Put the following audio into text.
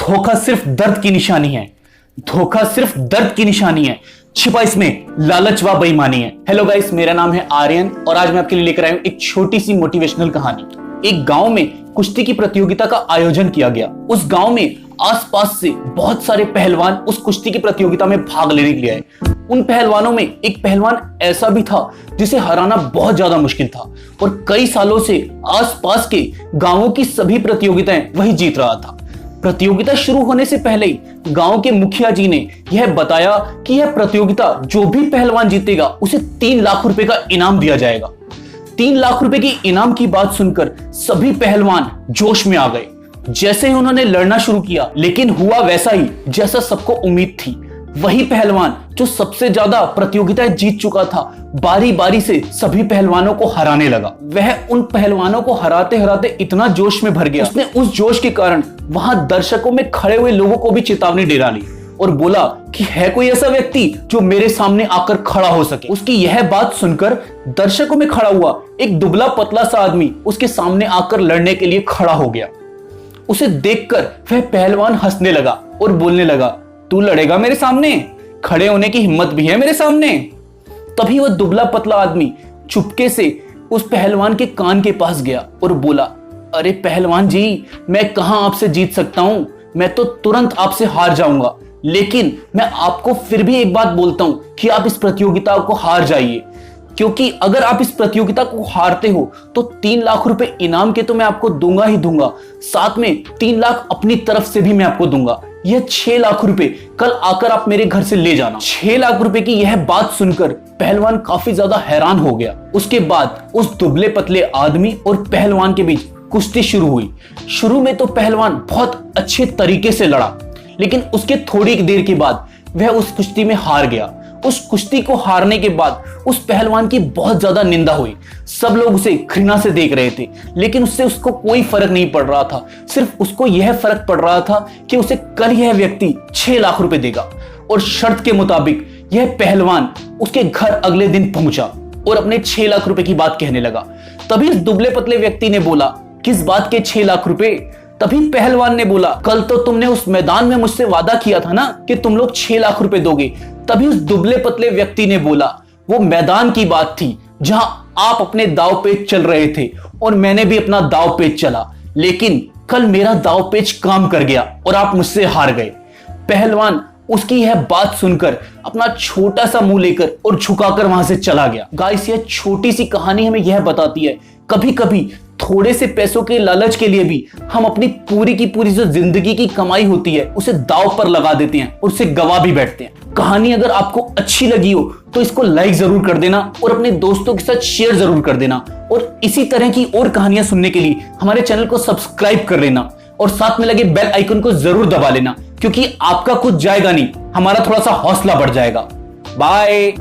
धोखा सिर्फ दर्द की निशानी है। धोखा सिर्फ दर्द की निशानी है, छिपा इसमें लालच व बेईमानी है। हेलो गाइस, मेरा नाम है आर्यन और आज मैं आपके लिए लेकर आया हूं एक छोटी सी मोटिवेशनल कहानी। एक गांव में कुश्ती की प्रतियोगिता का आयोजन किया गया। उस गांव में आसपास से बहुत सारे पहलवान उस कुश्ती की प्रतियोगिता में भाग लेने के लिए आए। उन पहलवानों में एक पहलवान ऐसा भी था जिसे हराना बहुत ज्यादा मुश्किल था और कई सालों से आसपास के गांवों की सभी प्रतियोगिताएं वही जीत रहा था। प्रतियोगिता शुरू होने से पहले ही गांव के मुखिया जी ने यह बताया कि यह प्रतियोगिता जो भी पहलवान जीतेगा उसे 3 लाख रुपए का इनाम दिया जाएगा। 3 लाख रुपए की इनाम की बात सुनकर सभी पहलवान जोश में आ गए। जैसे ही उन्होंने लड़ना शुरू किया, लेकिन हुआ वैसा ही जैसा सबको उम्मीद थी। वही पहलवान जो सबसे ज्यादा प्रतियोगिताएं जीत चुका था, बारी बारी से सभी पहलवानों को हराने लगा। वह उन पहलवानों को हराते हराते इतना जोश में भर गया, उसने उस जोश के कारण वहां दर्शकों में खड़े हुए लोगों को भी चेतावनी दिला ली और बोला कि है कोई ऐसा व्यक्ति जो मेरे सामने आकर खड़ा हो सके। उसकी यह बात सुनकर दर्शकों में खड़ा हुआ एक दुबला पतला सा आदमी उसके सामने आकर लड़ने के लिए खड़ा हो गया। उसे देखकर वह पहलवान हंसने लगा और बोलने लगा, तू लड़ेगा मेरे सामने? खड़े होने की हिम्मत भी है मेरे सामने? तभी वह दुबला पतला आदमी चुपके से उस पहलवान के कान के पास गया और बोला, अरे पहलवान जी, मैं कहां आपसे जीत सकता हूं, मैं तो तुरंत आपसे हार जाऊंगा। लेकिन मैं आपको फिर भी एक बात बोलता हूं कि आप इस प्रतियोगिता को हार जाइए, क्योंकि अगर आप इस प्रतियोगिता को हारते हो तो 3 लाख रुपए इनाम के तो मैं आपको दूंगा ही दूंगा, साथ में 3 लाख अपनी तरफ से भी मैं आपको दूंगा। यह 6 लाख रुपए कल आकर आप मेरे घर से ले जाना। 6 लाख रुपए की यह बात सुनकर पहलवान काफी ज्यादा हैरान हो गया। उसके बाद उस दुबले पतले आदमी और पहलवान के बीच कुश्ती शुरू हुई। शुरू में तो पहलवान बहुत अच्छे तरीके से लड़ा, लेकिन उसके थोड़ी देर के बाद वह उस कुश्ती में हार गया। उस कुश्ती को हारने के बाद उस पहलवान की बहुत ज्यादा निंदा हुई। सब लोग उसे घृणा से देख रहे थे, लेकिन उससे उसको कोई फर्क नहीं पड़ रहा था। सिर्फ उसको यह फर्क पड़ रहा था कि उसे कल यह व्यक्ति 6 लाख रुपए देगा और शर्त के मुताबिक यह पहलवान उसके घर अगले दिन पहुंचा और अपने 6 लाख रुपए की बात कहने लगा। तभी इस दुबले पतले व्यक्ति ने बोला, किस बात के 6 लाख रुपए? तभी पहलवान ने बोला, कल तो तुमने उस मैदान में मुझसे वादा किया था ना कि तुम लोग 6 लाख रुपए दोगे। तभी उस दुबले पतले व्यक्ति ने बोला, वो मैदान की बात थी जहां आप अपने दाव पेच चल रहे थे और मैंने भी अपना दाव पेच चला, लेकिन कल मेरा दाव पेच काम कर गया और आप मुझसे हार गए। पहलवान उसकी यह बात सुनकर अपना छोटा सा मुंह लेकर और झुकाकर वहां से चला गया। गाइस, यह छोटी सी कहानी हमें यह बताती है, कभी कभी थोड़े से पैसों के लालच के लिए भी हम अपनी पूरी की पूरी जो जिंदगी की कमाई होती है उसे दांव पर लगा देते हैं और उसे गवा भी बैठते हैं। कहानी अगर आपको अच्छी लगी हो तो इसको लाइक जरूर कर देना और अपने दोस्तों के साथ शेयर जरूर कर देना और इसी तरह की और कहानियां सुनने के लिए हमारे चैनल को सब्सक्राइब कर लेना और साथ में लगे बेल आइकन को जरूर दबा लेना, क्योंकि आपका कुछ जाएगा नहीं, हमारा थोड़ा सा हौसला बढ़ जाएगा। बाय।